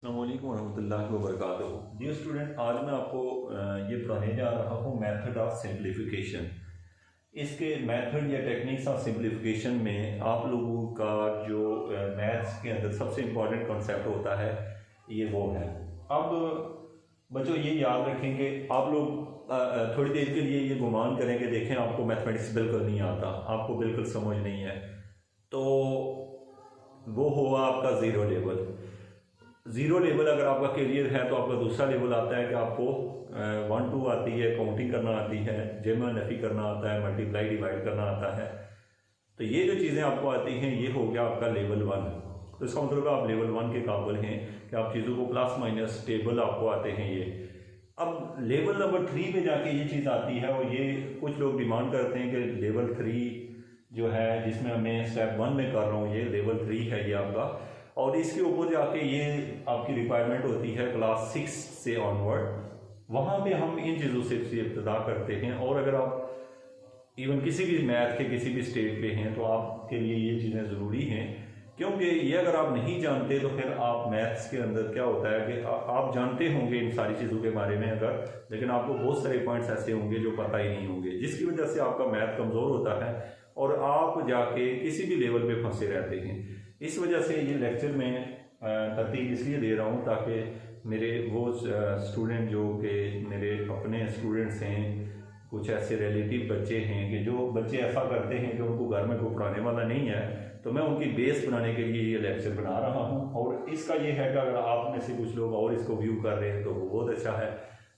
अस्सलाम वालेकुम रहमतुल्लाहि व बरकातुहू। डियर स्टूडेंट, आज मैं आपको ये पढ़ाने जा रहा हूँ मेथड ऑफ सिंप्लीफिकेशन। इसके मेथड या टेक्निक्स ऑफ सिंप्लीफिकेशन में आप लोगों का जो मैथ्स के अंदर सबसे इम्पॉर्टेंट कॉन्सेप्ट होता है ये वो है। अब बच्चों ये याद रखेंगे, आप लोग थोड़ी देर के लिए ये गुमान करेंगे, देखें आपको मैथमेटिक्स बिल्कुल नहीं आता, आपको बिल्कुल समझ नहीं है, तो वो हुआ आपका ज़ीरो लेवल। ज़ीरो लेवल अगर आपका क्लियर है तो आपका दूसरा लेवल आता है कि आपको 1 2 आती है, काउंटिंग करना आती है, जमा नफ़ी करना आता है, मल्टीप्लाई डिवाइड करना आता है। तो ये जो चीज़ें आपको आती हैं ये हो गया आपका लेवल 1। तो इसका मतलब आप लेवल 1 के काबिल हैं कि आप चीज़ों को प्लस माइनस टेबल आपको आते हैं ये। अब लेवल नंबर 3 पे जाके ये चीज़ आती है, और ये कुछ लोग डिमांड करते हैं कि लेवल 3 जो है, जिसमें मैं स्टेप 1 में कर रहा हूँ, ये लेवल 3 है ये आपका, और इसके ऊपर जाके ये आपकी रिक्वायरमेंट होती है क्लास 6 से ऑनवर्ड। वहाँ पे हम इन चीज़ों से इब्तदा करते हैं, और अगर आप इवन किसी भी मैथ के किसी भी स्टेज पे हैं तो आपके लिए ये चीज़ें ज़रूरी हैं, क्योंकि ये अगर आप नहीं जानते तो फिर आप मैथ्स के अंदर क्या होता है कि आप जानते होंगे इन सारी चीज़ों के बारे में अगर, लेकिन आपको बहुत सारे पॉइंट्स ऐसे होंगे जो पता ही नहीं होंगे, जिसकी वजह से आपका मैथ कमज़ोर होता है और आप जाके किसी भी लेवल पे फंसे रहते हैं। इस वजह से ये लेक्चर मैं तरतीब इसलिए दे रहा हूँ ताकि मेरे वो स्टूडेंट जो कि मेरे अपने स्टूडेंट्स हैं, कुछ ऐसे रिलेटिव बच्चे हैं कि जो बच्चे ऐसा करते हैं कि उनको घर में कोई पढ़ाने वाला नहीं है, तो मैं उनकी बेस बनाने के लिए ये लेक्चर बना रहा हूँ। और इसका ये है कि अगर आप में से कुछ लोग और इसको व्यू कर रहे हैं तो वो बहुत अच्छा है,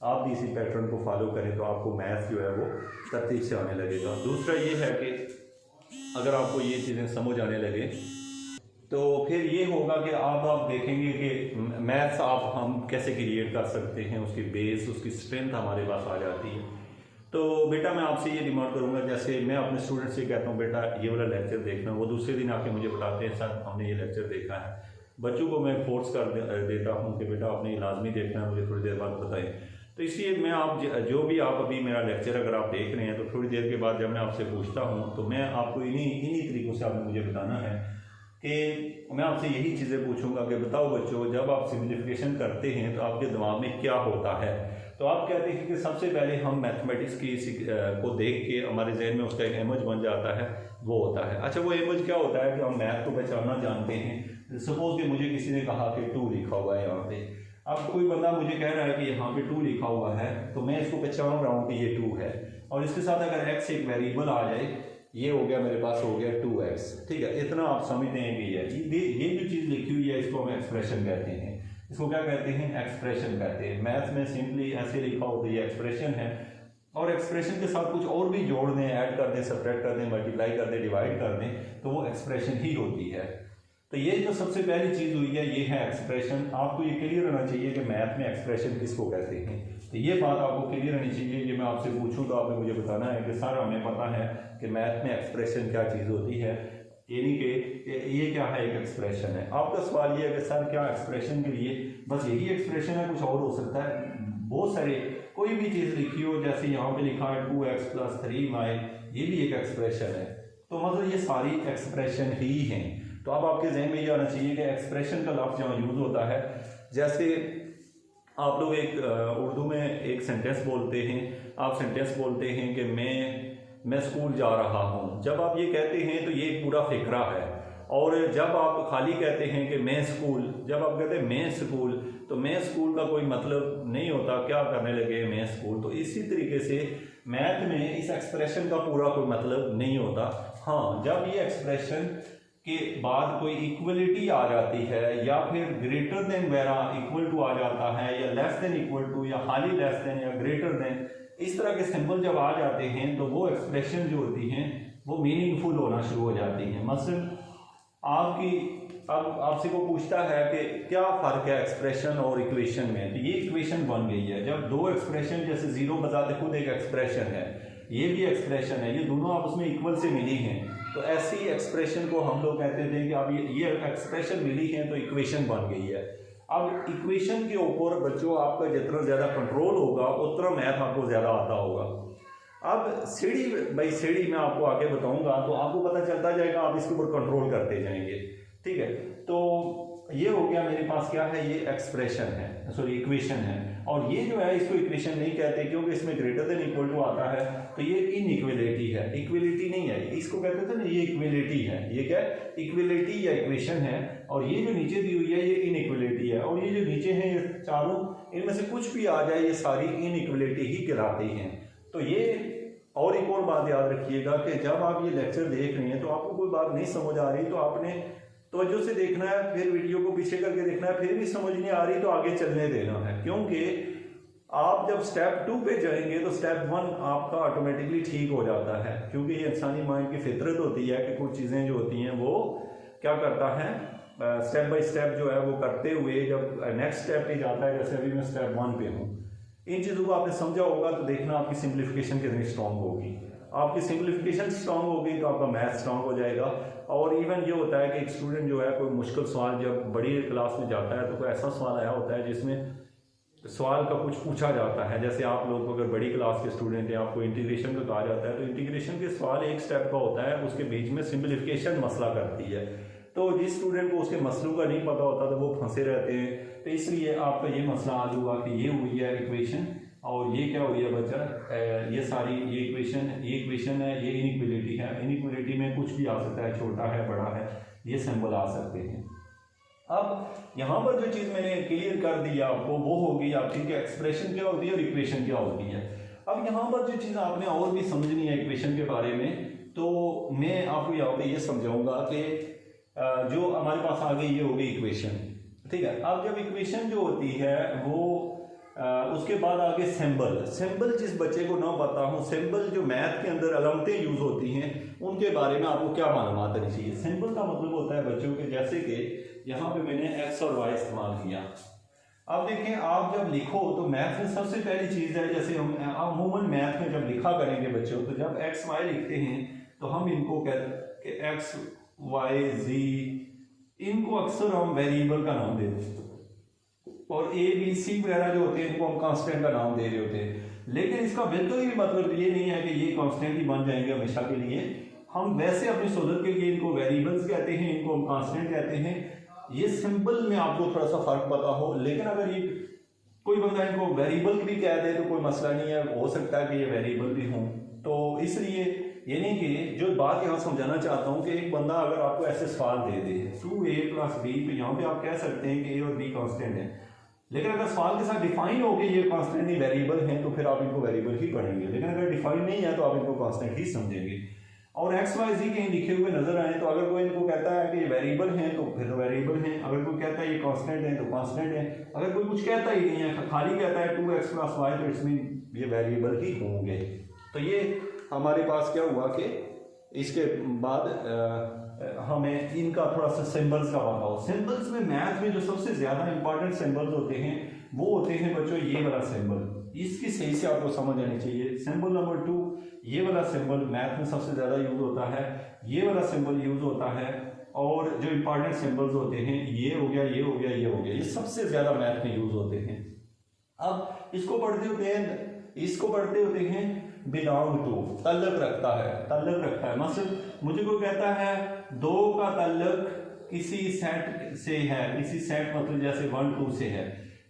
आप भी इसी पैटर्न को फॉलो करें तो आपको मैथ्स जो है वो तरतीब से आने लगेगा। दूसरा ये है कि अगर आपको ये चीज़ें समझ आने लगे तो फिर ये होगा कि आप देखेंगे कि मैथ्स हम कैसे क्रिएट कर सकते हैं, उसकी बेस, उसकी स्ट्रेंथ हमारे पास आ जाती है। तो बेटा मैं आपसे ये डिमांड करूँगा, जैसे मैं अपने स्टूडेंट से कहता हूँ बेटा ये वाला लेक्चर देखना, वो दूसरे दिन आके मुझे बताते हैं सर हमने ये लेक्चर देखा है। बच्चों को मैं फोर्स कर देता हूँ कि बेटा आपने ये लाजमी देखना है, मुझे थोड़ी देर बाद बताएं। तो इसलिए मैं आप जो भी आप अभी मेरा लेक्चर अगर आप देख रहे हैं तो थोड़ी देर के बाद जब मैं आपसे पूछता हूँ तो मैं आपको इन्हीं तरीक़ों से आपने मुझे बताना है कि मैं आपसे यही चीज़ें पूछूंगा कि बताओ बच्चों, जब आप सिंप्लीफिकेशन करते हैं तो आपके दिमाग में क्या होता है। तो आप कहते हैं कि सबसे पहले हम मैथमेटिक्स की को देख के हमारे जहन में उसका एक इमेज बन जाता है, वो होता है। अच्छा, वो इमेज क्या होता है कि हम मैथ को पहचानना जानते हैं। सपोज कि मुझे किसी ने कहा कि 2 लिखा हुआ है यहाँ पे, अब कोई बंदा मुझे कह रहा है कि यहाँ पे 2 लिखा हुआ है, तो मैं इसको पहचान रहा हूँ कि ये 2 है, और इसके साथ अगर x एक वेरिएबल आ जाए, ये हो गया मेरे पास हो गया 2x, ठीक है। इतना आप समझते हैं कि ये जो चीज़ लिखी हुई है इसको हम एक्सप्रेशन कहते हैं। इसको क्या कहते हैं? एक्सप्रेशन कहते हैं। मैथ में सिंपली ऐसे लिखा हो तो ये एक्सप्रेशन है, और एक्सप्रेशन के साथ कुछ और भी जोड़ दें, ऐड कर दें, सब्ट्रैक्ट कर दें, मल्टीप्लाई कर दें, डिवाइड कर दें, तो वो एक्सप्रेशन ही होती है। तो ये जो सबसे पहली चीज़ हुई है ये है एक्सप्रेशन। आपको ये क्लियर होना चाहिए कि मैथ में एक्सप्रेशन किसको कहते हैं, तो ये बात आपको क्लियर होनी चाहिए। ये मैं आपसे पूछूं तो आपने मुझे बताना है कि सर हमें पता है कि मैथ में एक्सप्रेशन क्या चीज़ होती है, यानी कि ये क्या है, एक एक्सप्रेशन है। आपका सवाल ये है कि सर क्या एक्सप्रेशन के लिए बस यही एक्सप्रेशन है, कुछ और हो सकता है? बहुत सारे, कोई भी चीज़ लिखी हो, जैसे यहाँ पे लिखा है 2x + 3y, ये भी एक एक्सप्रेशन है। तो मतलब ये सारी एक्सप्रेशन ही हैं। तो अब आपके जहन में ये आना चाहिए कि एक्सप्रेशन का लफ्ज़ जहाँ यूज़ होता है, जैसे आप लोग एक उर्दू में एक सेंटेंस बोलते हैं, आप सेंटेंस बोलते हैं कि मैं स्कूल जा रहा हूँ। जब आप ये कहते हैं तो ये एक पूरा फिक्रा है, और जब आप खाली कहते हैं कि मैं स्कूल, जब आप कहते हैं मैं स्कूल, तो मैं स्कूल का कोई मतलब नहीं होता, क्या करने लगे मैं स्कूल। तो इसी तरीके से मैथ में इस एक्सप्रेशन का पूरा कोई मतलब नहीं होता। हाँ, जब ये एक्सप्रेशन के बाद कोई इक्वलिटी आ जाती है, या फिर ग्रेटर देन वगैरह इक्वल टू आ जाता है, या लेस देन इक्वल टू, या खाली लेस देन, या ग्रेटर देन, इस तरह के सिंबल जब आ जाते हैं तो वो एक्सप्रेशन जो होती हैं वो मीनिंगफुल होना शुरू हो जाती हैं। मसलन अब आपसे को पूछता है कि क्या फ़र्क है एक्सप्रेशन और इक्वेशन में, तो ये इक्वेशन बन गई है। जब दो एक्सप्रेशन, जैसे जीरो बजाते खुद एक एक्सप्रेशन है, ये भी एक्सप्रेशन है, ये दोनों आपस में इक्वल से मिली हैं, तो ऐसी एक्सप्रेशन को हम लोग कहते थे कि अब ये एक्सप्रेशन मिली है तो इक्वेशन बन गई है। अब इक्वेशन के ऊपर बच्चों आपका जितना ज़्यादा कंट्रोल होगा उतना मैथ आपको ज़्यादा आता होगा। अब सीढ़ी बाई सीढ़ी मैं आपको आगे बताऊंगा तो आपको पता चलता जाएगा, आप इसके ऊपर कंट्रोल करते जाएंगे, ठीक है। तो ये हो गया मेरे पास क्या है, ये एक्सप्रेशन है, सॉरी इक्वेशन है। और ये जो है इसको इक्वेशन नहीं कहते क्योंकि इसमें ग्रेटर देन इक्वल टू आता है, तो ये इनइक्वलिटी है, इक्वलिटी नहीं है, इसको कहते थे ना, ये इक्वलिटी है। ये क्या है, इक्वलिटी या इक्वेशन है। और ये जो नीचे दी हुई है ये इनइक्वलिटी है। और ये जो नीचे है ये चारों, इनमें से कुछ भी आ जाए ये सारी इनइक्वलिटी ही कहलाती हैं। तो ये, और एक और बात याद रखिएगा कि जब आप ये लेक्चर देख रहे हैं तो आपको कोई बात नहीं समझ आ रही तो आपने तवज्जो से देखना है, फिर वीडियो को पीछे करके देखना है, फिर भी समझ नहीं आ रही तो आगे चलने देना है। क्योंकि आप जब स्टेप 2 पे जाएंगे तो स्टेप 1 आपका ऑटोमेटिकली ठीक हो जाता है। क्योंकि ये इंसानी माइंड की फितरत होती है कि कुछ चीज़ें जो होती हैं वो क्या करता है, स्टेप बाय स्टेप जो है वो करते हुए जब नेक्स्ट स्टेप पे जाता है, जैसे अभी मैं स्टेप 1 पे हूँ, इन चीज़ों को आपने समझा होगा तो देखना आपकी सिंप्लीफिकेशन कितनी स्ट्रांग होगी। आपकी सिंप्लीफिकेशन स्ट्रांग होगी तो आपका मैथ स्ट्रांग हो जाएगा। और इवन ये होता है कि एक स्टूडेंट जो है कोई मुश्किल सवाल जब बड़ी क्लास में जाता है तो कोई ऐसा सवाल आया होता है जिसमें सवाल का कुछ पूछा जाता है, जैसे आप लोग अगर बड़ी क्लास के स्टूडेंट हैं, आपको इंटीग्रेशन का कहा जाता है तो इंटीग्रेशन के सवाल एक स्टेप का होता है, उसके बीच में सिंप्लीफिकेशन मसला करती है। तो जिस स्टूडेंट को उसके मसलों का नहीं पता होता तो वो फंसे रहते हैं। तो इसलिए आपका ये मसला हल हुआ कि ये हुई है इक्वेशन, और ये क्या हुई है बच्चा, ये सारी ये इक्वेशन है, ये इनइक्वलिटी है। इनइक्वलिटी में कुछ भी आ सकता है, छोटा है, बड़ा है, ये सिंबल आ सकते हैं। अब यहाँ पर जो चीज़ मैंने क्लियर कर दी आपको वो होगी आपकी कि एक्सप्रेशन क्या होती है और इक्वेशन क्या होती है। अब यहाँ पर जो चीज़ आपने और भी समझनी है इक्वेशन के बारे में, तो मैं आपको यहाँ पे ये समझाऊंगा कि जो हमारे पास आगे ये होगी इक्वेशन, ठीक है। अब जब इक्वेशन जो होती है वो उसके बाद आगे सिंबल जिस बच्चे को ना पता हो, सिंबल जो मैथ के अंदर अलामतें यूज होती हैं उनके बारे में आपको क्या मालूमात होनी चाहिए। सिंबल का मतलब होता है बच्चों के, जैसे कि यहाँ पे मैंने एक्स और वाई इस्तेमाल किया। अब देखें, आप जब लिखो तो मैथ में सबसे पहली चीज़ है, जैसे हम अमूमन मैथ में जब लिखा करेंगे बच्चों, तो जब एक्स वाई लिखते हैं तो हम इनको कहते हैं कि एक्स वाई जी, इनको अक्सर हम वेरिएबल का नाम देते हैं, और ए बी सी वगैरह जो होते हैं इनको हम कांस्टेंट का नाम दे रहे होते हैं। लेकिन इसका बिल्कुल भी मतलब ये नहीं है कि ये कांस्टेंट ही बन जाएंगे हमेशा के लिए। हम वैसे अपनी सहूलत के लिए इनको वेरिएबल्स कहते हैं, इनको हम कांस्टेंट कहते हैं। ये सिंबल में आपको थोड़ा सा फर्क पता हो, लेकिन अगर ये कोई बंदा इनको वेरिएबल भी कह दे तो कोई मसला नहीं है, हो सकता है कि ये वेरिएबल भी हों। तो इसलिए यानी कि जो बात यहाँ समझाना चाहता हूँ कि एक बंदा अगर आपको ऐसे सवाल दे दे 2a + b, तो यहाँ पे आप कह सकते हैं कि a और b कांस्टेंट है, लेकिन अगर सवाल के साथ डिफाइन हो कि ये कांस्टेंट नहीं वेरिएबल हैं तो फिर आप इनको वेरिएबल ही पढ़ेंगे, लेकिन अगर डिफाइन नहीं है तो आप इनको कांस्टेंट ही समझेंगे। और एक्स वाई जी कहीं लिखे हुए नजर आए तो अगर कोई इनको कहता है कि ये वेरिएबल हैं तो फिर वेरिएबल हैं, अगर कोई कहता है ये कांस्टेंट है तो कांस्टेंट है, अगर कोई कुछ कहता ही नहीं है, खाली कहता है 2x + y, तो इट्स मीन ये वेरिएबल ही होंगे। तो ये हमारे पास क्या हुआ कि इसके बाद हमें इनका थोड़ा सा सिंबल्स का पता हो। सिंबल्स में मैथ में जो सबसे ज्यादा इंपॉर्टेंट सिंबल्स होते हैं वो होते हैं बच्चों ये वाला सिंबल, इसकी सही से आपको समझ आनी चाहिए। सिंबल नंबर 2, ये वाला सिंबल मैथ में सबसे ज्यादा यूज होता है, ये वाला सिंबल यूज होता है। और जो इंपॉर्टेंट सिंबल्स होते हैं ये हो गया, ये हो गया, ये हो गया, ये सबसे ज्यादा मैथ में यूज होते हैं। अब इसको पढ़ते होते हैं बिलोंग टू, तल्लक रखता है। मतलब मुझे कोई कहता है 2 का तल्लक किसी सेट से है, किसी सेट मतलब जैसे 1 2 से है,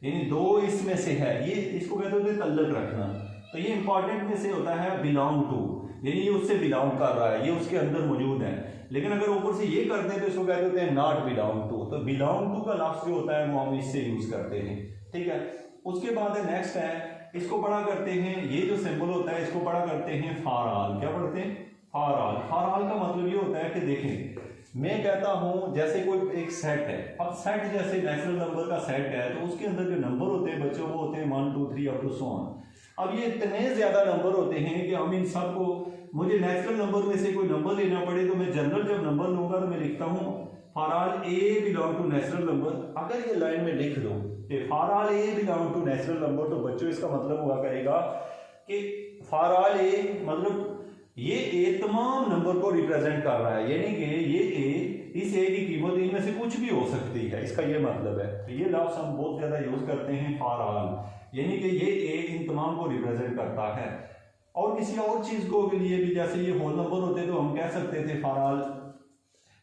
यानी 2 इसमें से है, ये इसको कहते होते हैं तल्लक रखना। तो ये इंपॉर्टेंट में से होता है बिलोंग टू, यानी ये उससे बिलोंग कर रहा है, ये उसके अंदर मौजूद है। लेकिन अगर ऊपर से ये करते हैं तो इसको कहते होते हैं नॉट बिलोंग टू। तो बिलोंग टू का लफ्ज जो होता है वो हम इससे यूज करते हैं, ठीक है। उसके बाद नेक्स्ट है, इसको पढ़ा करते हैं, ये जो सिंबल होता है इसको पढ़ा करते हैं फॉर ऑल। क्या पढ़ते हैं? फॉर ऑल का मतलब ये होता है कि देखें, मैं कहता हूं जैसे कोई एक सेट है, अब सेट जैसे नेचुरल नंबर का सेट है तो उसके अंदर जो नंबर होते हैं बच्चों वो होते हैं 1 2 3 अप टू सो ऑन। अब ये इतने ज्यादा नंबर होते हैं कि हम इन सब को, मुझे नेचुरल नंबर में से कोई नंबर लेना पड़े तो मैं जनरल जब नंबर लूंगा तो मैं लिखता हूँ for all A belong to natural number. अगर ये लाइन में लिख दो for all A belong to natural number, तो बच्चों इसका मतलब हुआ करेगा कि फॉर ऑल ए मतलब ये ए तमाम नंबर को रिप्रेजेंट कर रहा है, यानी कि ये ए, इस ए की कीमत इनमें से कुछ भी हो सकती है, इसका ये मतलब है। तो ये लफ्ज हम बहुत ज्यादा यूज करते हैं फॉर ऑल, यानी कि ये ए इन तमाम को रिप्रेजेंट करता है। और किसी और चीज को के लिए भी, जैसे ये होल नंबर होते तो हम कह सकते थे फॉर ऑल।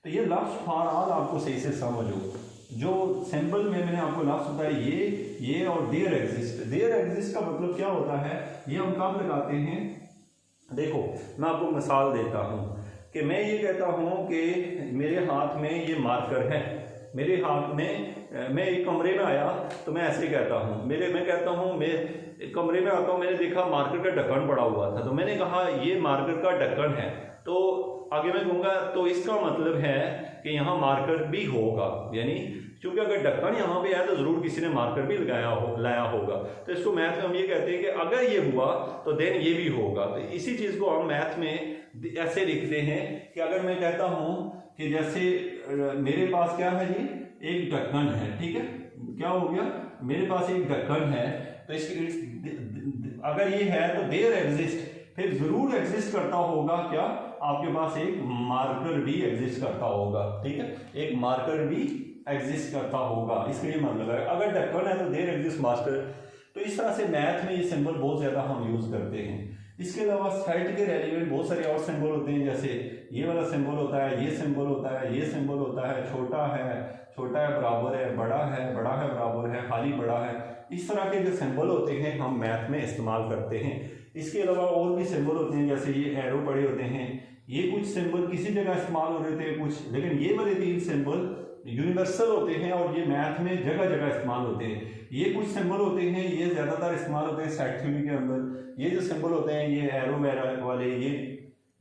तो ये लफ्ज फॉर ऑल आपको सही से समझो, जो सिंबल में मैंने आपको लास्ट बताया ये और देयर एग्जिस्ट का मतलब क्या होता है, ये हम कब लगाते हैं। देखो मैं आपको मिसाल देता हूँ कि मैं ये कहता हूँ कि मेरे हाथ में ये मार्कर है, मेरे हाथ में मैं एक कमरे में आया तो मैं ऐसे कहता हूँ, मैं कहता हूँ मैं कमरे में आता हूँ, मैंने देखा मार्कर का ढक्कन पड़ा हुआ था, तो मैंने कहा ये मार्कर का ढक्कन है, तो आगे मैं कहूँगा तो इसका मतलब है कि यहाँ मार्कर भी होगा, यानी क्योंकि अगर ढक्कन यहाँ पे है तो जरूर किसी ने मार्कर भी लाया होगा। तो इसको मैथ में हम ये कहते हैं कि अगर ये हुआ तो देन ये भी होगा। तो इसी चीज़ को हम मैथ में ऐसे लिखते हैं कि अगर मैं कहता हूँ कि जैसे मेरे पास क्या है जी, एक ढक्कन है, ठीक है, क्या हो गया, मेरे पास एक ढक्कन है, तो इसकी अगर ये है तो देयर एग्जिस्ट, फिर जरूर एग्जिस्ट करता होगा क्या, आपके पास एक मार्कर भी एग्जिस्ट करता होगा, ठीक है, एक मार्कर भी एग्जिस्ट करता होगा, इसके लिए मतलब है अगर ढक्कन है तो देयर एग्जिस्ट मार्कर। तो इस तरह से मैथ में ये सिंबल बहुत ज्यादा हम यूज करते हैं। इसके अलावा सेट के रेलिवेंट बहुत सारे और सिंबल होते हैं, जैसे ये वाला सिंबल होता है, ये सिंबल होता है, ये सिंबल होता है, छोटा है बराबर है, बड़ा है बराबर है, खाली बड़ा है, इस तरह के जो सिंबल होते हैं हम मैथ में इस्तेमाल करते हैं। इसके अलावा और भी सिंबल होते हैं, जैसे ये एरो पड़े होते हैं, ये कुछ सिंबल किसी जगह इस्तेमाल हो रहे थे कुछ, लेकिन ये वाले 3 सिंबल यूनिवर्सल होते हैं और ये मैथ में जगह जगह इस्तेमाल होते हैं। ये कुछ सिंबल होते हैं, ये ज्यादातर इस्तेमाल होते हैं सेट थ्योरी के अंदर। ये जो सिंबल होते हैं, ये एरो वाले, ये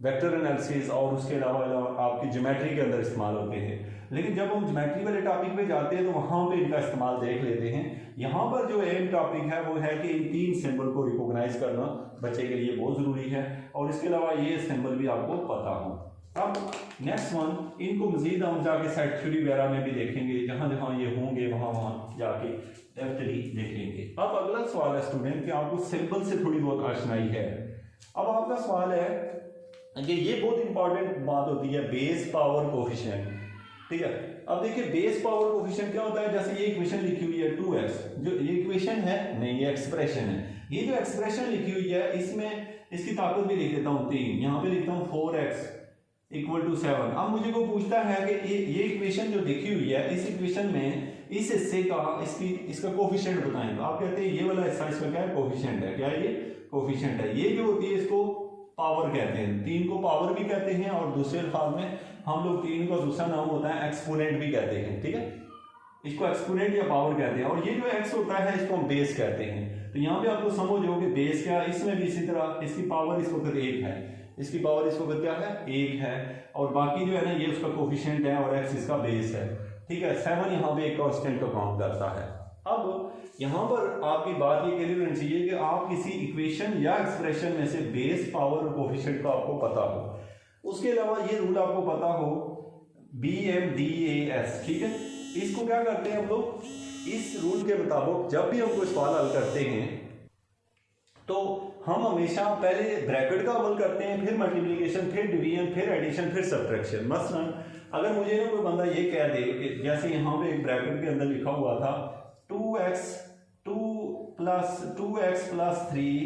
वेक्टर एनालिसिस और उसके अलावा आपकी ज्योमेट्री के अंदर इस्तेमाल होते हैं। लेकिन जब हम ज्योमेट्री वाले टॉपिक पे जाते हैं तो वहाँ पे इनका इस्तेमाल देख लेते हैं। यहाँ पर जो एम टॉपिक है वो है कि इन 3 सिंबल को रिकॉग्नाइज करना बच्चे के लिए बहुत ज़रूरी है, और इसके अलावा ये सिंबल भी आपको पता हो। अब नेक्स्ट वन, इनको मजीद हम जाके सेट थ्योरी वगैरह में भी देखेंगे, जहाँ जहाँ ये होंगे वहाँ जाके डेप्थली देखेंगे। अब अगला सवाल है स्टूडेंट कि आपको सिंबल से थोड़ी बहुत आशनाई है। अब आपका सवाल है कि ये बहुत इंपॉर्टेंट बात होती है, बेस पावर कोफिशिएंट, ठीक है। अब देखिए बेस पावर कोफिशिएंट क्या होता है, जैसे ये इक्वेशन लिखी हुई है 2x, जो ये इक्वेशन है नहीं, ये एक्सप्रेशन है। ये जो एक्सप्रेशन लिखी हुई है इसमें इसकी ताकत भी लिख देता हूँ 3, यहाँ पे लिखता हूँ 4x = 7। अब मुझे को पूछता है कि ये इक्वेशन जो लिखी हुई है, इस इक्वेशन में इस हिस्से का इसका कोफिशिएंट बताएं। तो आप कहते हैं ये वाला हिस्सा इसका क्या है, कोफिशिएंट है, क्या है ये, कोफिशिएंट है। ये जो होती है इसको पावर कहते हैं, 3 को पावर भी कहते हैं, और दूसरे अल्फाज में हम लोग 3 का दूसरा नाम होता है एक्सपोनेंट भी कहते हैं, ठीक है, इसको एक्सपोनेंट या पावर कहते हैं। और ये जो x होता है इसको हम बेस कहते हैं। तो यहाँ पे आपको समझ हो कि बेस क्या है, इसमें भी इसी तरह इसकी पावर इस वक्त 1 है, इसकी पावर इस वक्त क्या है, 1 है, और बाकी जो है ना ये उसका कोफिशिएंट है और x इसका बेस है, ठीक है। 7 यहाँ पे एक कांस्टेंट का काउंट करता है। अब यहाँ पर आपकी बात ये क्लियर होनी चाहिए कि आप किसी इक्वेशन या एक्सप्रेशन में से बेस, पावर और कोफिशिएंट को आपको पता हो। उसके अलावा ये रूल आपको पता हो BMDAS, ठीक है। इसको क्या करते हैं हम लोग, इस रूल के मुताबिक जब भी हम कोई सवाल हल करते हैं तो हम हमेशा पहले ब्रैकेट का अमल करते हैं, फिर मल्टीप्लिकेशन, फिर डिवीजन, फिर एडिशन, फिर सब्ट्रैक्शन। मसलन अगर मुझे ना कोई बंदा ये कह दे कि जैसे यहाँ पे एक ब्रैकेट के अंदर लिखा हुआ था 2x + 3,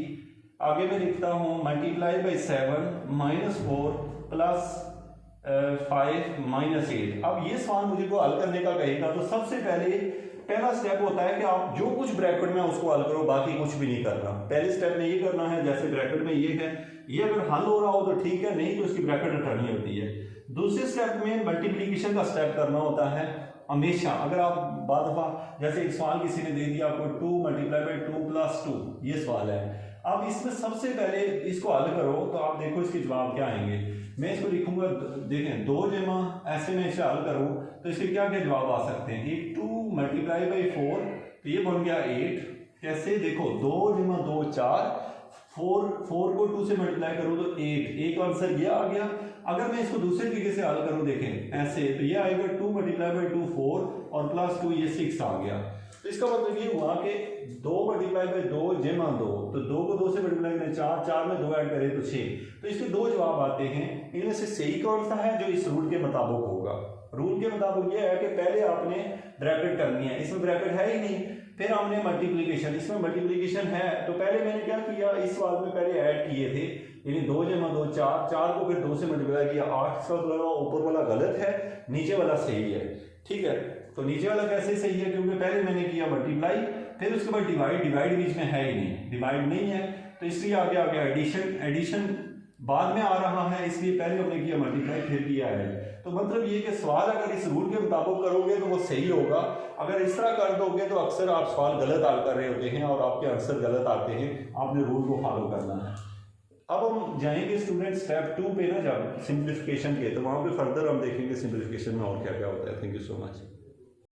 आगे मैं लिखता हूँ × 7 -4 + 5 - 8। अब ये सवाल मुझे को हल करने का कहेगा तो सबसे पहला स्टेप होता है कि आप जो कुछ ब्रैकेट में उसको हल करो, बाकी कुछ भी नहीं करना। पहले स्टेप में ये करना है, जैसे ब्रैकेट में ये है, ये अगर हल हो रहा हो तो ठीक है, नहीं तो इसकी ब्रैकेट हटानी होती है। दूसरे स्टेप में मल्टीप्लिकेशन का स्टेप करना होता है हमेशा। अगर आप बाद जैसे एक सवाल किसी ने दे दिया आपको 2 × 2 + 2, ये सवाल है। अब इसमें सबसे पहले इसको हल करो तो आप देखो इसके जवाब क्या आएंगे। मैं इसको लिखूंगा, देखें 2 जमा ऐसे में इसे हल करूं तो इसके क्या क्या जवाब आ सकते हैं। एक 2 × 4 तो ये बन गया 8। कैसे, देखो 2 × 2 4, 4 को 2 से मल्टीप्लाई करूं तो 8, एक आंसर ये आ गया। अगर मैं इसको दूसरे तरीके से हल करूं, देखें ऐसे, तो ये आएगा 2 × 2 4 और +2 ये 6 आ गया। तो इसका मतलब ये हुआ कि 2 × 2 जमा 2, तो 2 को 2 से मल्टीप्लाई करें 4, 4 में 2 ऐड करें तो 6। तो इसके 2 जवाब आते हैं। इनमें से सही कौन सा है, जो इस रूल के मुताबिक होगा। रूल के मुताबिक ये है कि पहले आपने ब्रैकेट करनी है, इसमें ब्रैकेट है ही नहीं, फिर हमने मल्टीप्लिकेशन, इसमें मल्टीप्लिकेशन है तो पहले मैंने क्या किया, इस सवाल में पहले ऐड किए थे, यानी 2 × 2 4, 4 को फिर 2 से मल्टीप्लाई किया 8। इसका मतलब ऊपर वाला गलत है, नीचे वाला सही है, ठीक है। तो नीचे वाला कैसे सही है, क्योंकि पहले मैंने किया मल्टीप्लाई, फिर उसके बाद डिवाइड बीच में है ही नहीं, डिवाइड नहीं है, तो इसलिए आगे आ गया एडिशन बाद में आ रहा है, इसलिए पहले हमने किया मल्टीप्लाई फिर किया है। तो मतलब ये कि सवाल अगर इस रूल के मुताबिक करोगे तो वो सही होगा, अगर इस तरह कर दोगे तो अक्सर आप सवाल गलत हल कर रहे होते हैं और आपके आंसर गलत आते हैं, आपने रूल को फॉलो करना है। अब हम जाएंगे स्टूडेंट स्टेप 2 पे ना, जब सिंप्लीफिकेशन के, तो वहाँ पे फर्दर हम देखेंगे सिंप्लीफिकेशन में और क्या क्या होता है। Thank you so much.